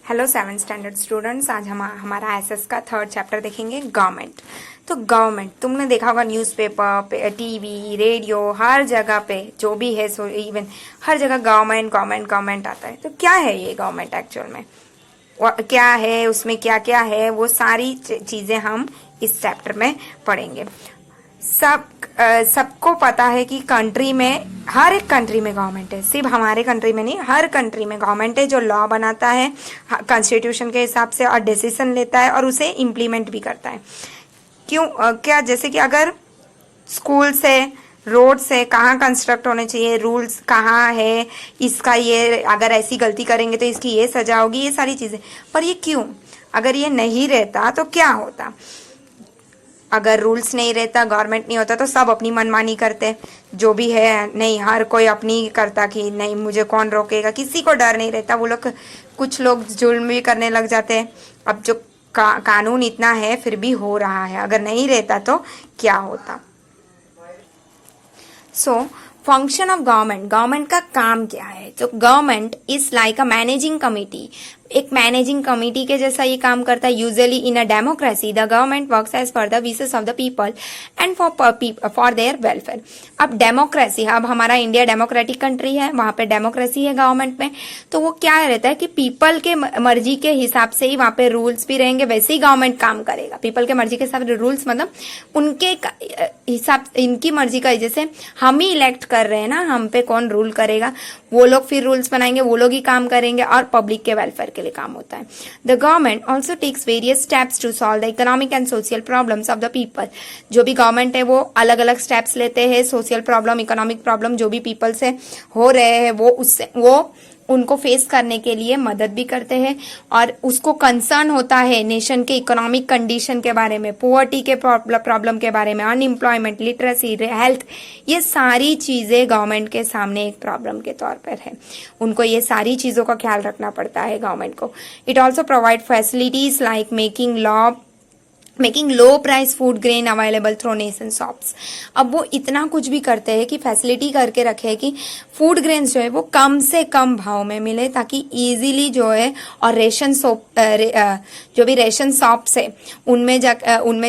Hello 7th standard students, आज हम हमारा एसएस का 3rd चैप्टर देखेंगे गवर्नमेंट। तो गवर्नमेंट तुमने देखा होगा न्यूज़पेपर पे, टीवी, रेडियो, हर जगह पे जो भी है, सो इवन हर जगह गवर्नमेंट गवर्नमेंट गवर्नमेंट आता है। तो क्या है ये गवर्नमेंट एक्चुअल में, क्या है, उसमें क्या क्या है, वो सारी चीजें हम इस चैप्टर में पढ़ेंगे। सबको पता है कि कंट्री में, हर एक कंट्री में गवर्नमेंट है, सिर्फ हमारे कंट्री में नहीं, हर कंट्री में गवर्नमेंट है जो लॉ बनाता है कॉन्स्टिट्यूशन के हिसाब से और डिसीजन लेता है और उसे इम्प्लीमेंट भी करता है। क्यों, क्या, जैसे कि अगर स्कूल से, रोड से कहाँ कंस्ट्रक्ट होने चाहिए, रूल्स कहाँ है, इसका ये अगर ऐसी गलती करेंगे तो इसकी ये सजा होगी, ये सारी चीजें। पर ये क्यों, अगर ये नहीं रहता तो क्या होता? अगर रूल्स नहीं रहता, गवर्नमेंट नहीं होता, तो सब अपनी मनमानी करते, जो भी है, नहीं, हर कोई अपनी करता कि नहीं मुझे कौन रोकेगा, किसी को डर नहीं रहता। वो लोग, कुछ लोग जुल्म भी करने लग जाते हैं। अब जो कानून इतना है फिर भी हो रहा है, अगर नहीं रहता तो क्या होता? So function of government, government का काम क्या है? तो government is like a managing committee, एक मैनेजिंग कमिटी के जैसा ये काम करता है। Usually in a democracy the government works as per the wishes of the people and for their welfare. अब डेमोक्रेसी, अब हमारा इंडिया डेमोक्रेटिक कंट्री है, वहां पे डेमोक्रेसी है गवर्नमेंट में, तो वो क्या रहता है कि पीपल के मर्जी के हिसाब से ही वहां पे रूल्स भी रहेंगे, वैसे ही गवर्नमेंट काम करेगा। पीपल के मर्जी के हिसाब से रूल्स, मतलब उनके हिसाब, इनकी मर्जी का, जैसे हम ही इलेक्ट कर रहे हैं ना, हम पे कौन रूल करेगा, वो लोग फिर रूल्स बनाएंगे, वो लोग ही काम करेंगे और पब्लिक के वेलफेयर के लिए काम होता है। The government also takes various steps to solve the economic and social problems of the people. जो भी गवर्नमेंट है वो अलग अलग स्टेप्स लेते हैं, सोशल प्रॉब्लम, इकोनॉमिक प्रॉब्लम जो भी पीपल से हो रहे हैं वो उनको फेस करने के लिए मदद भी करते हैं। और उसको कंसर्न होता है नेशन के इकोनॉमिक कंडीशन के बारे में, पुअर्टी के प्रॉब्लम के बारे में, अनएम्प्लॉयमेंट, लिटरेसी, हेल्थ, ये सारी चीजें गवर्नमेंट के सामने एक प्रॉब्लम के तौर पर है। उनको ये सारी चीजों का ख्याल रखना पड़ता है गवर्नमेंट को। It also provide facilities like making low price food grain available through nation shops. अब वो इतना कुछ भी करते हैं कि फैसिलिटी करके रखे कि फूड ग्रेन्स जो है वो कम से कम भाव में मिले, ताकि इजीली जो है, और रेशन शॉप, जो भी रेशन शॉप्स है उनमें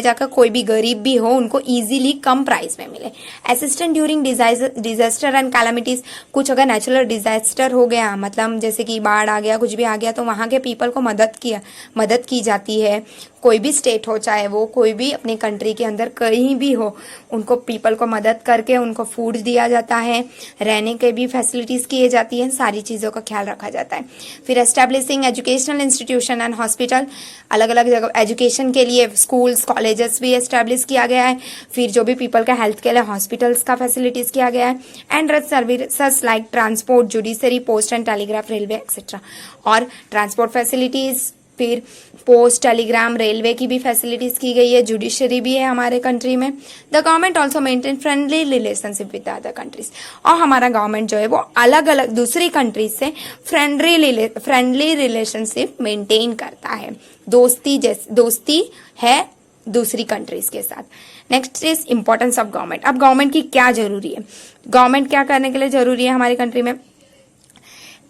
जाकर कोई भी गरीब भी हो उनको इजीली कम प्राइस में मिले। Assistant during disaster and calamities, कुछ अगर नेचुरल डिजास्टर हो गया, मतलब जैसे कि बाढ़ आ गया, कुछ भी आ गया, तो वहां के पीपल को मदद की जाती है। कोई भी स्टेट हो, चाहे वो कोई भी अपने कंट्री के अंदर कहीं भी हो, उनको पीपल को मदद करके उनको फूड दिया जाता है, रहने के भी फैसिलिटीज किए जाती है, सारी चीजों का ख्याल रखा जाता है। फिर establishing educational institution and hospital, अलग अलग जगह एजुकेशन के लिए स्कूल्स, कॉलेजेस भी एस्टेब्लिश किया गया है। फिर जो भी पीपल का हेल्थ के लिए हॉस्पिटल्स का फैसिलिटीज किया गया है। And services like transport, judiciary, post and telegraph, railway etcetera. और ट्रांसपोर्ट फैसिलिटीज, फिर पोस्ट, टेलीग्राम, रेलवे की भी फैसिलिटीज की गई है, जुडिशरी भी है हमारे कंट्री में। The government also maintain friendly relationship with other countries, और हमारा गवर्नमेंट जो है वो अलग अलग दूसरी कंट्रीज से फ्रेंडली रिलेशनशिप मेंटेन करता है, दोस्ती है दूसरी कंट्रीज के साथ। Next is importance of government. अब गवर्नमेंट की क्या जरूरी है, गवर्नमेंट क्या करने के लिए जरूरी है हमारी कंट्री में?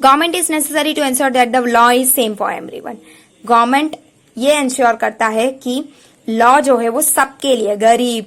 Government is necessary to ensure that the law is same for everyone. Government ये इंश्योर करता है कि लॉ जो है वो सबके लिए, गरीब,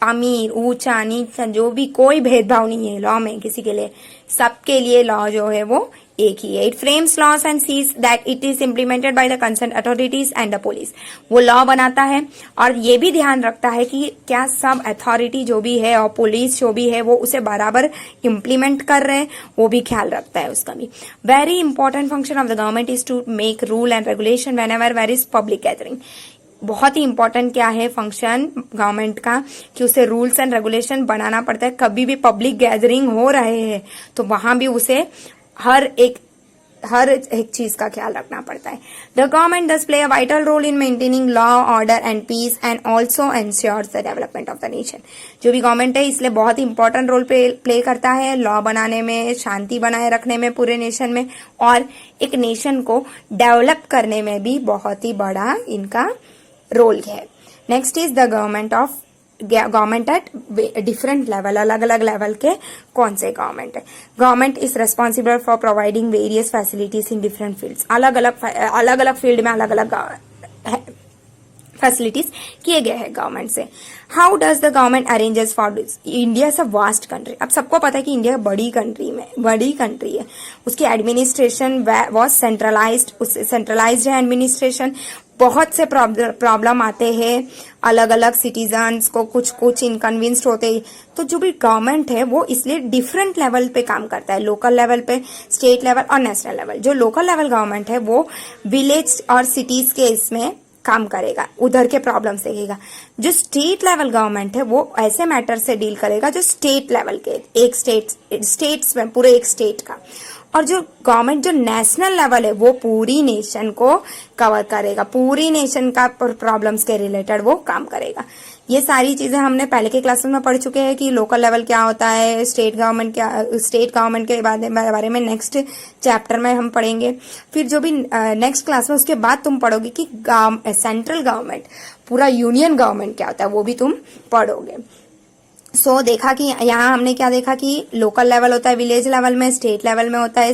अमीर, ऊंचा नीचा, जो भी, कोई भेदभाव नहीं है लॉ में किसी के लिए, सबके लिए लॉ जो है वो एक ही है। It frames laws and sees that it is implemented by the concern authorities and the police. वो लॉ बनाता है और ये भी ध्यान रखता है कि क्या सब अथॉरिटी जो भी है और पुलिस जो भी है वो उसे बराबर इम्प्लीमेंट कर रहे हैं, वो भी ख्याल रखता है उसका भी। Very important function of the government is to make rule and regulation whenever where is public gathering. बहुत ही इंपॉर्टेंट क्या है फंक्शन गवर्नमेंट का, कि उसे रूल्स एंड रेगुलेशन बनाना पड़ता है। कभी भी पब्लिक गैदरिंग हो रहे हैं तो वहां भी उसे हर एक चीज का ख्याल रखना पड़ता है। The government does play a vital role in maintaining law, order and peace and also ensures the development of the nation. जो भी गवर्नमेंट है इसलिए बहुत ही इंपॉर्टेंट रोल प्ले करता है लॉ बनाने में, शांति बनाए रखने में पूरे नेशन में, और एक नेशन को डेवलप करने में भी बहुत ही बड़ा इनका रोल है। Next is the government of government at different level, अलग अलग लेवल के कौन से गवर्नमेंट है। Government is responsible for providing various facilities in different fields, अलग अलग फील्ड में अलग अलग फैसिलिटीज किए गए हैं गवर्नमेंट से। How does the government arranges for this. India is a vast country. अब सबको पता है कि इंडिया बड़ी कंट्री है, उसकी एडमिनिस्ट्रेशन वॉज सेंट्रलाइज्ड है एडमिनिस्ट्रेशन। बहुत से प्रॉब्लम आते हैं, अलग अलग सिटीजन्स को कुछ इनकन्वींस्ड होते हैं। तो जो भी गवर्नमेंट है वो इसलिए डिफरेंट लेवल पे काम करता है, लोकल लेवल पे, स्टेट लेवल और नेशनल लेवल। जो लोकल लेवल गवर्नमेंट है वो विलेज और सिटीज के इसमें काम करेगा, उधर के प्रॉब्लम्स देखेगा। जो स्टेट लेवल गवर्नमेंट है वो ऐसे मैटर से डील करेगा जो स्टेट लेवल के, एक स्टेट्स में पूरे एक स्टेट का। और जो गवर्नमेंट जो नेशनल लेवल है वो पूरी नेशन को कवर करेगा, पूरी नेशन का प्रॉब्लम्स के रिलेटेड वो काम करेगा। ये सारी चीजें हमने पहले के क्लासेस में पढ़ चुके हैं कि लोकल लेवल क्या होता है, स्टेट गवर्नमेंट के बारे में नेक्स्ट चैप्टर में हम पढ़ेंगे। फिर जो भी नेक्स्ट क्लास में उसके बाद तुम पढ़ोगे कि सेंट्रल गवर्नमेंट, पूरा यूनियन गवर्नमेंट क्या होता है, वो भी तुम पढ़ोगे। सो देखा कि यहाँ हमने क्या देखा कि लोकल लेवल होता है विलेज लेवल में, स्टेट लेवल में होता है,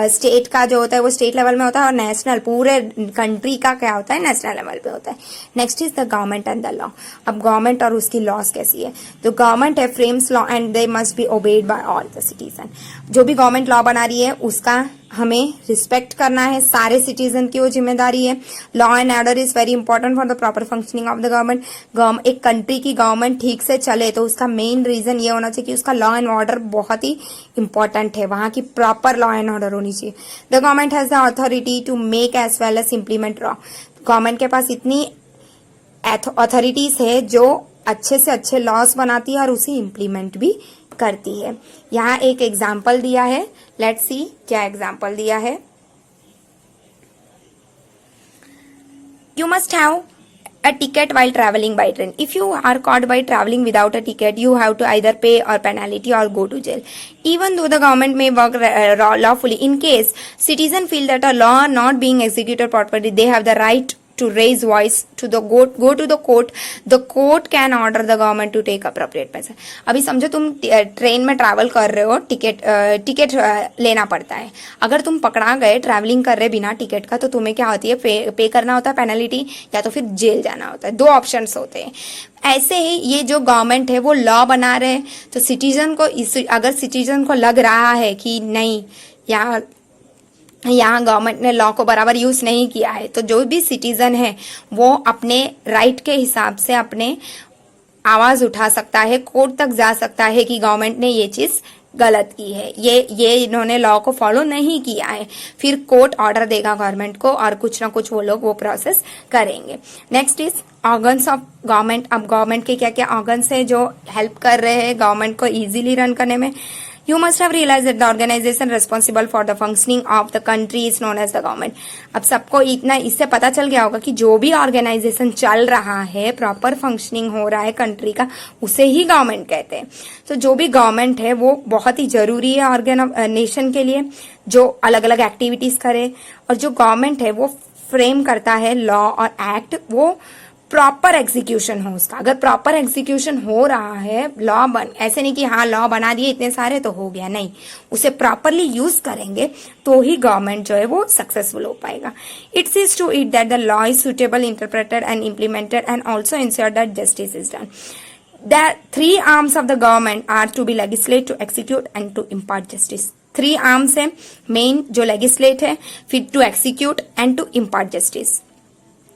स्टेट का जो होता है वो स्टेट लेवल में होता है, और नेशनल पूरे कंट्री का क्या होता है नेशनल लेवल पे होता है। Next is the government and the law. अब गवर्नमेंट और उसकी लॉस कैसी है। तो गवर्नमेंट है frames law and they must be obeyed by all the citizen. जो भी गवर्नमेंट लॉ बना रही है उसका हमें रिस्पेक्ट करना है, सारे सिटीजन की वो जिम्मेदारी है। Law and order is very important for the proper functioning of the government. एक कंट्री की गवर्नमेंट ठीक से चले तो उसका मेन रीजन ये होना चाहिए कि उसका लॉ एंड ऑर्डर बहुत ही इंपॉर्टेंट है, वहां की प्रॉपर लॉ एंड ऑर्डर होनी चाहिए। The government has the authority to make as well as implement law. Government के पास इतनी अथॉरिटीज है जो अच्छे से अच्छे लॉस बनाती है और उसे इम्प्लीमेंट भी करती है। यहाँ एक एग्जाम्पल दिया है, लेट्स सी क्या एग्जाम्पल दिया है। You must have a ticket while traveling by train. If you are caught by traveling without a ticket, you have to either pay or penalty or go to jail. Even though the government may work lawfully, in case citizen feel that a law not being executed properly, they have the right to raise voice to the go to the court. The court can order the government to take appropriate measure. अभी समझो तुम train में travel कर रहे हो, ticket लेना पड़ता है। अगर तुम पकड़ा गए ट्रैवलिंग कर रहे बिना टिकट का तो तुम्हें क्या होती है, पे करना होता है पेनल्टी, या तो फिर जेल जाना होता है। दो ऑप्शंस होते हैं। ऐसे ही ये जो गवर्नमेंट है वो लॉ बना रहे हैं तो सिटीजन को, अगर सिटीजन को लग रहा है कि नहीं यहाँ गवर्नमेंट ने लॉ को बराबर यूज नहीं किया है, तो जो भी सिटीजन है वो अपने राइट के हिसाब से अपने आवाज उठा सकता है, कोर्ट तक जा सकता है कि गवर्नमेंट ने ये चीज गलत की है, ये इन्होंने लॉ को फॉलो नहीं किया है। फिर कोर्ट ऑर्डर देगा गवर्नमेंट को और कुछ ना कुछ वो लोग वो प्रोसेस करेंगे। Next is organs of government. अब गवर्नमेंट के क्या क्या ऑर्गन्स है जो हेल्प कर रहे हैं गवर्नमेंट को इजीली रन करने में। You must have realized that the organization responsible for the functioning of the country is known as the government. अब सबको इतना इससे पता चल गया होगा कि जो भी ऑर्गेनाइजेशन चल रहा है, प्रॉपर फंक्शनिंग हो रहा है कंट्री का, उसे ही गवर्नमेंट कहते हैं। तो जो भी गवर्नमेंट है वो बहुत ही जरूरी है नेशन के लिए, जो अलग अलग एक्टिविटीज करे। और जो गवर्नमेंट है वो फ्रेम करता है लॉ और एक्ट, वो प्रॉपर एग्जीक्यूशन हो उसका। अगर प्रॉपर एग्जीक्यूशन हो रहा है, ऐसे नहीं कि हाँ लॉ बना दिए इतने सारे तो हो गया, नहीं, उसे प्रॉपरली यूज करेंगे तो ही गवर्नमेंट जो है वो सक्सेसफुल हो पाएगा। It sees to it that the law is suitable, interpreted and implemented and also ensure that justice is done. The three arms of the government are to be legislate, to execute and to impart justice. 3 arms है main, जो legislate है, फिर to execute and to impart justice.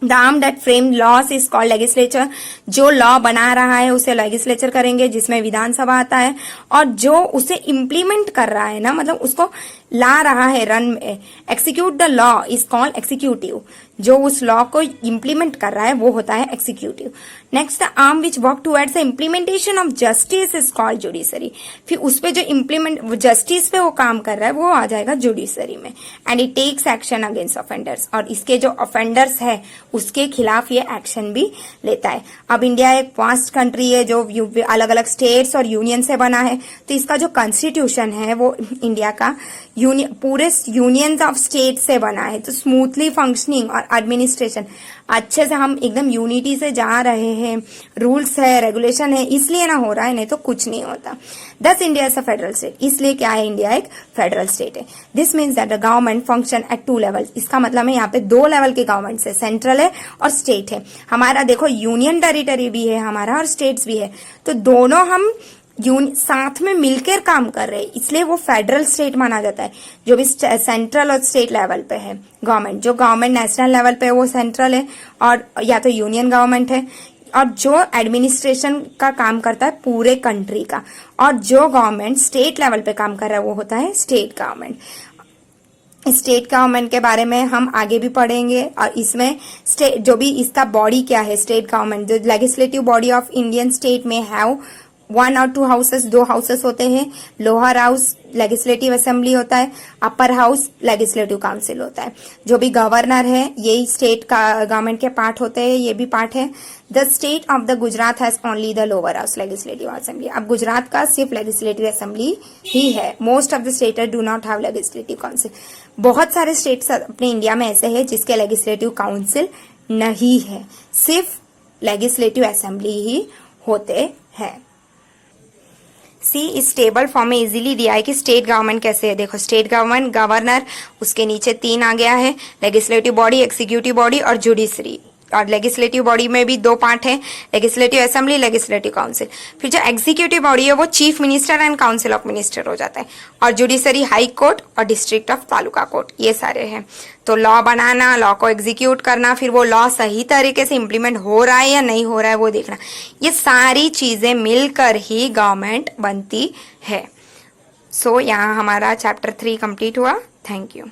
The arm that frame laws is called legislature. जो law बना रहा है उसे legislature करेंगे, जिसमें विधानसभा आता है। और जो उसे इम्प्लीमेंट कर रहा है ना, मतलब उसको ला रहा है रन में, execute the law is called executive. जो उस लॉ को इम्प्लीमेंट कर रहा है वो होता है executive. Next, the arm which work towards the implementation of justice is called judiciary. फिर उस पे जो जस्टिस पे वो काम कर रहा है वो आ जाएगा जुडिशरी में। And it takes action against offenders, और इसके जो ऑफेंडर्स है उसके खिलाफ ये एक्शन भी लेता है। अब इंडिया एक वास्ट कंट्री है जो अलग अलग स्टेट्स और यूनियन से बना है, तो इसका जो कॉन्स्टिट्यूशन है वो इंडिया का यूनियन पूरे यूनियंस ऑफ स्टेट से बना है, तो स्मूथली फंक्शनिंग और एडमिनिस्ट्रेशन अच्छे से, हम एकदम यूनिटी से जा रहे हैं, रूल्स है, रेगुलेशन है, इसलिए ना हो रहा है, नहीं तो कुछ नहीं होता। दस India is a federal state, इसलिए क्या है, इंडिया एक फेडरल स्टेट है। This means that the government function at 2 level, इसका मतलब है यहाँ पे 2 लेवल के गवर्नमेंट है, सेंट्रल है और स्टेट है। हमारा देखो यूनियन टेरिटरी भी है हमारा और स्टेट्स भी है, तो दोनों हम साथ में मिलकर काम कर रहे हैं, इसलिए वो फेडरल स्टेट माना जाता है। जो भी सेंट्रल और स्टेट लेवल पे है गवर्नमेंट, जो गवर्नमेंट नेशनल लेवल पे है वो सेंट्रल है और या तो यूनियन गवर्नमेंट है, और जो एडमिनिस्ट्रेशन का काम करता है पूरे कंट्री का, और जो गवर्नमेंट स्टेट लेवल पे काम कर रहा है वो होता है स्टेट गवर्नमेंट। स्टेट गवर्नमेंट के बारे में हम आगे भी पढ़ेंगे, और इसमें स्टेट जो भी इसका बॉडी क्या है, स्टेट गवर्नमेंट, जो legislative body of Indian state में हैव 1 और 2 हाउसेस, 2 हाउसेस होते हैं। लोअर हाउस लेजिस्लेटिव असेंबली होता है, अपर हाउस लेजिस्लेटिव काउंसिल होता है। जो भी गवर्नर है यही स्टेट का गवर्नमेंट के पार्ट होते हैं, ये भी पार्ट है। The state of the Gujarat has only the lower house legislative assembly. अब गुजरात का सिर्फ लेजिस्लेटिव असेंबली ही है। Most of the state do not have legislative council. बहुत सारे स्टेट्स अपने इंडिया में ऐसे हैं जिसके लेजिस्लेटिव काउंसिल नहीं है, सिर्फ लेजिस्लेटिव असेंबली ही होते हैं। सी इस टेबल फॉर्म में इजीली दिया है कि स्टेट गवर्नमेंट कैसे है। देखो, स्टेट गवर्नमेंट, गवर्नर, उसके नीचे 3 आ गया है, लेजिस्लेटिव बॉडी, एक्जीक्यूटिव बॉडी और जुडिशरी। और लेजिस्लेटिव बॉडी में भी 2 पार्ट है, लेजिस्लेटिव असेंबली, लेजिस्लेटिव काउंसिल। फिर जो एग्जीक्यूटिव बॉडी है वो chief minister and council of minister हो जाता है, और जुडिशरी हाई कोर्ट और डिस्ट्रिक्ट ऑफ तालुका कोर्ट, ये सारे हैं। तो लॉ बनाना, लॉ को एग्जीक्यूट करना, फिर वो लॉ सही तरीके से इंप्लीमेंट हो रहा है या नहीं हो रहा है वो देखना, ये सारी चीजें मिलकर ही गवर्नमेंट बनती है। सो यहाँ हमारा चैप्टर 3 कंप्लीट हुआ। Thank you.